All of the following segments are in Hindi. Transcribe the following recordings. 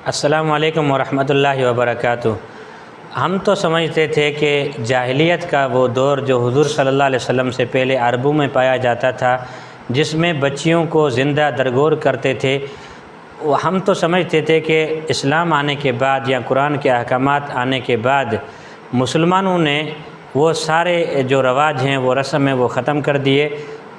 अस्सलामु अलैकुम वरहमतुल्लाहि वबरकातुहू। हम तो समझते थे कि जाहिलियत का वो दौर जो हुज़ूर सल्लल्लाहु अलैहि वसल्लम से पहले अरबों में पाया जाता था, जिसमें बच्चियों को ज़िंदा दरगोर करते थे, हम तो समझते थे कि इस्लाम आने के बाद या कुरान के अहकामात आने के बाद मुसलमानों ने वो सारे जो रवाज हैं, वो रस्म हैं, वो ख़त्म कर दिए।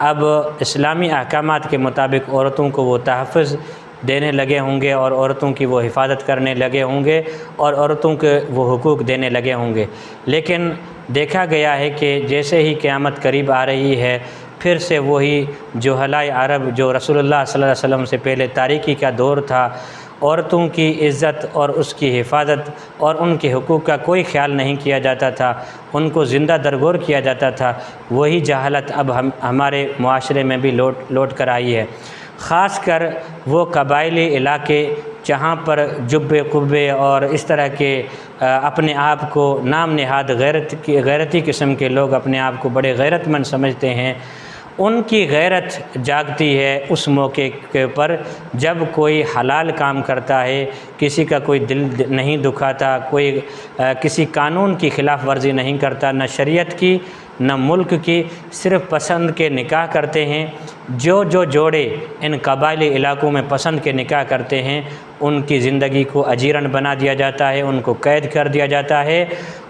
अब इस्लामी अहकामात के मुताबिक औरतों को वो तहफ़्फ़ुज़ देने लगे होंगे और औरतों की वो हिफाजत करने लगे होंगे और औरतों के वो हुकूक देने लगे होंगे। लेकिन देखा गया है कि जैसे ही क़यामत करीब आ रही है, फिर से वही जुहलाए अरब जो रसूलुल्लाह सल्लल्लाहु अलैहि वसल्लम से पहले तारीकी का दौर था, औरतों की इज़्ज़त और उसकी हिफाजत और उनके हुकूक का कोई ख्याल नहीं किया जाता था, उनको ज़िंदा दरगोर किया जाता था, वही जहालत अब हमारे मुआशरे में भी लौट कर आई है। ख़ासकर वो कबायली इलाके जहाँ पर जुब्बे कुब्बे और इस तरह के अपने आप को नाम नहाद गैरती किस्म के लोग अपने आप को बड़े गैरतमंद समझते हैं, उनकी गैरत जागती है उस मौके के ऊपर जब कोई हलाल काम करता है, किसी का कोई दिल नहीं दुखाता, कोई किसी कानून की खिलाफ वर्जी नहीं करता, न शरीयत की न मुल्क की, सिर्फ़ पसंद के निकाह करते हैं। जो जोड़े इन कबायली इलाकों में पसंद के निकाह करते हैं, उनकी ज़िंदगी को अजीरन बना दिया जाता है, उनको कैद कर दिया जाता है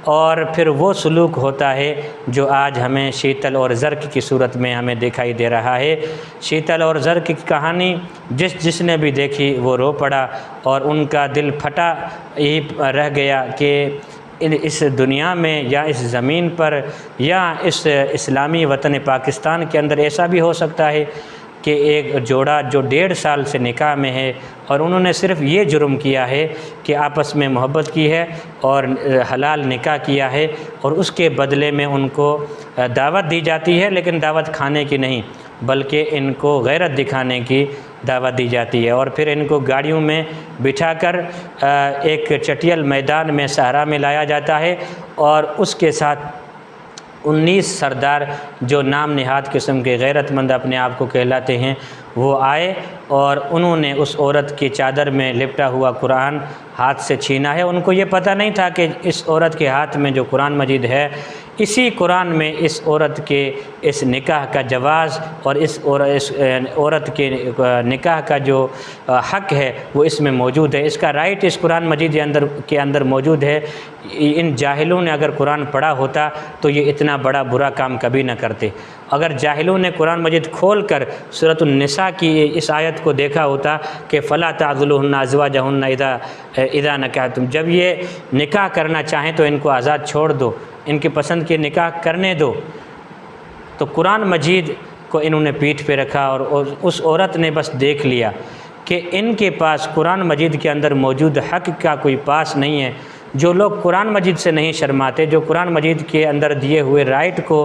और फिर वो सलूक होता है जो आज हमें शीतल और ज़र्क की सूरत में हमें दिखाई दे रहा है। शीतल और ज़र्क की कहानी जिसने भी देखी वो रो पड़ा और उनका दिल फटा ही रह गया कि इस दुनिया में या इस ज़मीन पर या इस इस्लामी वतन पाकिस्तान के अंदर ऐसा भी हो सकता है कि एक जोड़ा जो 1.5 साल से निकाह में है और उन्होंने सिर्फ़ ये जुर्म किया है कि आपस में मोहब्बत की है और हलाल निकाह किया है और उसके बदले में उनको दावत दी जाती है, लेकिन दावत खाने की नहीं बल्कि इनको गैरत दिखाने की दावत दी जाती है। और फिर इनको गाड़ियों में बिठाकर एक चटियल मैदान में सहरा में लाया जाता है और उसके साथ 19 सरदार जो नाम नहाद किस्म के गैरतमंद अपने आप को कहलाते हैं, वो आए और उन्होंने उस औरत की चादर में लिपटा हुआ कुरान हाथ से छीना है। उनको ये पता नहीं था कि इस औरत के हाथ में जो कुरान मजीद है, इसी कुरान में इस औरत के इस निकाह का जवाज़ और इस औरत के निकाह का जो हक़ है वो इसमें मौजूद है, इसका राइट इस कुरान मजीद के अंदर मौजूद है। इन जाहिलों ने अगर कुरान पढ़ा होता तो ये इतना बड़ा बुरा काम कभी ना करते। अगर जाहिलों ने कुरान मजीद खोल कर सूरत निसा की इस आयत को देखा होता कि फ़ला ताज़ुलुहुन्ना अज़वाजहुन्ना इज़ा नकाहतुम, जब ये निकाह करना चाहें तो इनको आज़ाद छोड़ दो, इनकी पसंद के निकाह करने दो, तो कुरान मजीद को इन्होंने पीठ पे रखा और उस औरत ने बस देख लिया कि इनके पास कुरान मजीद के अंदर मौजूद हक़ का कोई पास नहीं है। जो लोग कुरान मजीद से नहीं शर्माते, जो कुरान मजीद के अंदर दिए हुए राइट को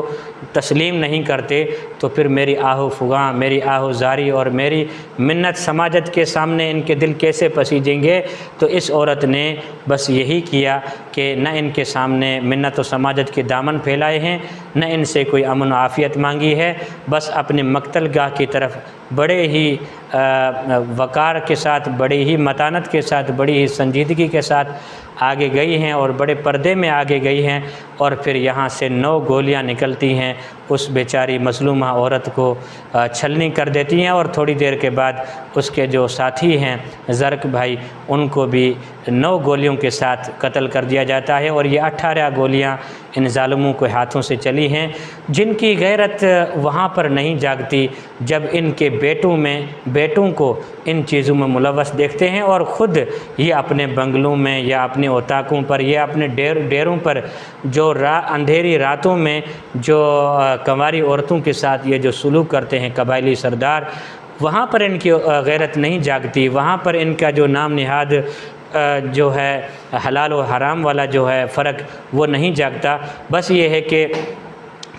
तस्लीम नहीं करते, तो फिर मेरी आहू फुगां, मेरी आहू जारी और मेरी मिन्नत समाजत के सामने इनके दिल कैसे पसीजेंगे। तो इस औरत ने बस यही किया कि न इनके सामने मिन्नत व समाजत के दामन फैलाए हैं, न इनसे कोई अमन व आफ़ियत मांगी है, बस अपने मक्तलगाह की तरफ बड़े ही वक़ार के साथ, बड़ी ही मतानत के साथ, बड़ी ही संजीदगी के साथ आगे गई हैं और बड़े पर्दे में आगे गई हैं। और फिर यहाँ से 9 गोलियाँ निकलती हैं, उस बेचारी मज़लूमा औरत को छलनी कर देती हैं और थोड़ी देर के बाद उसके जो साथी हैं ज़र्क भाई, उनको भी 9 गोलियों के साथ कत्ल कर दिया जाता है। और ये 18 गोलियाँ इन ज़ालिमों के हाथों से चली हैं, जिनकी गैरत वहाँ पर नहीं जागती जब इनके बेटों को इन चीज़ों में मुलव्वस देखते हैं और ख़ुद ये अपने बंगलों में या अपने ओताकों पर या अपने डेरों पर जो अंधेरी रातों में जो कंवारी औरतों के साथ ये जो सलूक करते हैं कबायली सरदार, वहाँ पर इनकी गैरत नहीं जागती, वहाँ पर इनका जो नाम नहाद जो है हलाल और हराम वाला जो है फ़र्क वो नहीं जागता। बस ये है कि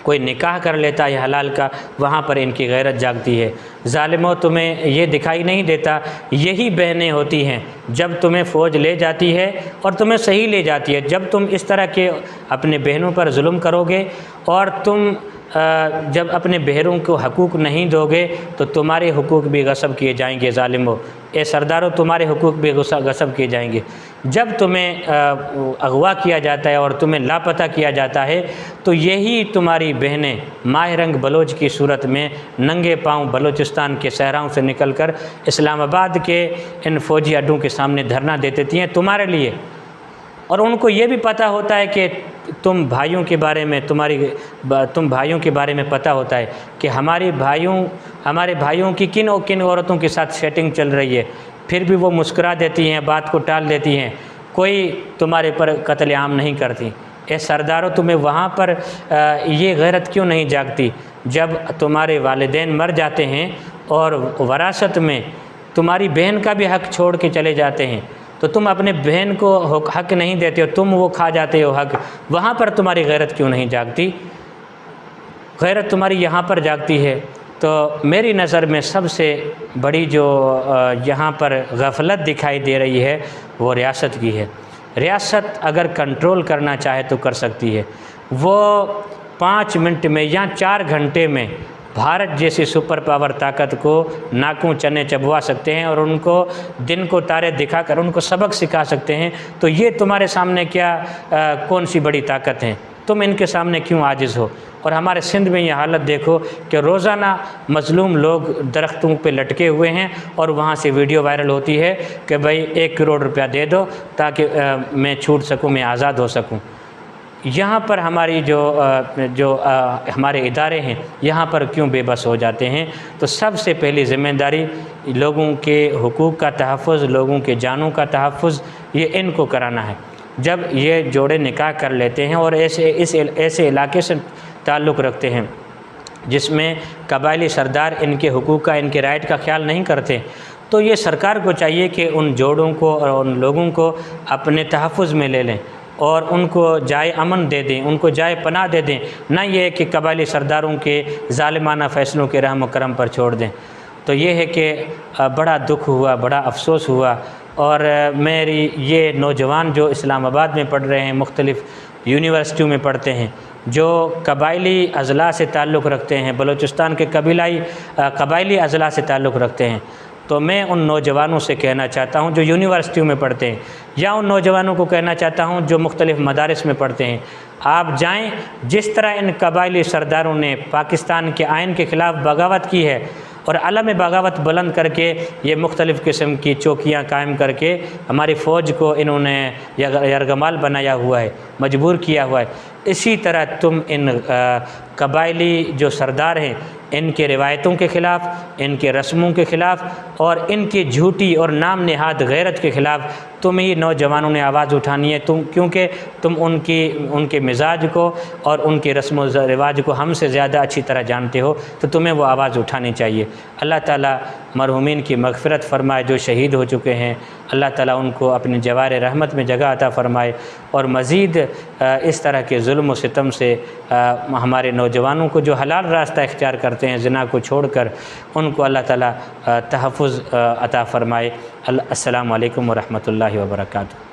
कोई निकाह कर लेता है हलाल का, वहाँ पर इनकी गैरत जागती है। ज़ालिमों, तुम्हें ये दिखाई नहीं देता, यही बहनें होती हैं जब तुम्हें फ़ौज ले जाती है और तुम्हें सही ले जाती है। जब तुम इस तरह के अपने बहनों पर जुल्म करोगे और तुम जब अपने बहरों को हकूक़ नहीं दोगे तो तुम्हारे हुकूक़ भी गस्ब किए जाएंगे ज़ालिमों। ए सरदारों तुम्हारे हुकूक भी गसब किए जाएंगे। जब तुम्हें अगवा किया जाता है और तुम्हें लापता किया जाता है तो यही तुम्हारी बहनें माह रंग बलोच की सूरत में नंगे पांव बलूचिस्तान के सहराओं से निकलकर इस्लामाबाद के इन फ़ौजी अड्डों के सामने धरना दे देती हैं तुम्हारे लिए। और उनको ये भी पता होता है कि तुम भाइयों के बारे में तुम भाइयों के बारे में पता होता है कि हमारे भाइयों की किन और किन औरतों के साथ सेटिंग चल रही है, फिर भी वो मुस्कुरा देती हैं, बात को टाल देती हैं, कोई तुम्हारे पर कत्लेआम नहीं करती। ए सरदारों, तुम्हें वहाँ पर ये गैरत क्यों नहीं जागती जब तुम्हारे वालिदैन मर जाते हैं और वरासत में तुम्हारी बहन का भी हक़ छोड़ के चले जाते हैं, तो तुम अपने बहन को हक़ नहीं देते हो, तुम वो खा जाते हो हक़। वहाँ पर तुम्हारी गैरत क्यों नहीं जागती? गैरत तुम्हारी यहाँ पर जागती है। तो मेरी नज़र में सबसे बड़ी जो यहाँ पर गफलत दिखाई दे रही है वो रियासत की है। रियासत अगर कंट्रोल करना चाहे तो कर सकती है। वो 5 मिनट में या 4 घंटे में भारत जैसी सुपर पावर ताकत को नाकों चने चबवा सकते हैं और उनको दिन को तारे दिखाकर उनको सबक सिखा सकते हैं। तो ये तुम्हारे सामने क्या कौन सी बड़ी ताकत है? तुम इनके सामने क्यों आजिज़ हो? और हमारे सिंध में ये हालत देखो कि रोज़ाना मज़लूम लोग दरख्तों पे लटके हुए हैं और वहाँ से वीडियो वायरल होती है कि भाई 1 करोड़ रुपया दे दो ताकि मैं छूट सकूँ, मैं आज़ाद हो सकूँ। यहाँ पर हमारी जो हमारे इदारे हैं यहाँ पर क्यों बेबस हो जाते हैं? तो सबसे पहली ज़िम्मेदारी लोगों के हुकूक का तहफ़्फ़ुज़, लोगों के जानों का तहफ़्फ़ुज़, ये इनको कराना है। जब ये जोड़े निकाह कर लेते हैं और ऐसे इलाके से ताल्लुक़ रखते हैं जिसमें कबायली सरदार इनके हुकूक का, इनके राइट का ख्याल नहीं करते, तो ये सरकार को चाहिए कि उन जोड़ों को और उन लोगों को अपने तहफ़्फ़ुज़ में ले लें और उनको जाए अमन दे दें, उनको जाए पनाह दे दें, ना ये कि कबायली सरदारों के ज़ालिमाना फ़ैसलों के रहम करम पर छोड़ दें। तो ये है कि बड़ा दुख हुआ, बड़ा अफसोस हुआ। और मेरी ये नौजवान जो इस्लामाबाद में पढ़ रहे हैं, मुख्तलिफ़ यूनिवर्सिटियों में पढ़ते हैं, जो कबायली अज़ला से ताल्लुक़ रखते हैं, बलूचिस्तान के कबायली अज़ला से ताल्लुक़ रखते हैं, तो मैं उन नौजवानों से कहना चाहता हूं जो यूनिवर्सिटियों में पढ़ते हैं, या उन नौजवानों को कहना चाहता हूं जो मुख्तलिफ़ मदारिस में पढ़ते हैं, आप जाएं। जिस तरह इन कबायली सरदारों ने पाकिस्तान के आइन के ख़िलाफ़ बगावत की है और अलम बगावत बुलंद करके ये मुख्तलिफ़ किस्म की चौकियाँ कायम करके हमारी फ़ौज को इन्होंने यरगमाल बनाया हुआ है, मजबूर किया हुआ है, इसी तरह तुम इन कबायली जो सरदार हैं इनके रिवायतों के ख़िलाफ़, इनके रस्मों के ख़िलाफ़ और इनकी झूठी और नाम नहाद गैरत के ख़िलाफ़ तुम ही नौजवानों ने आवाज़ उठानी है। क्योंकि तुम उनके मिजाज को और उनके रस्म व रिवाज को हमसे ज़्यादा अच्छी तरह जानते हो, तो तुम्हें वो आवाज़ उठानी चाहिए। अल्लाह ताला मरहूमीन की मग़फ़िरत फ़रमाए, जो शहीद हो चुके हैं अल्लाह ताला उनको अपनी जवार रहमत में जगह अता फ़रमाए और मज़ीद इस तरह के जुल्म व सितम से हमारे नौजवानों को जो हलाल रास्ता इख्तियार करते हैं ज़िना को छोड़कर, उनको अल्लाह ताला तहफ़्फ़ुज़ अता फ़रमाए। अस्सलामु अलैकुम व रहमतुल्लाहि व बरकातुहू।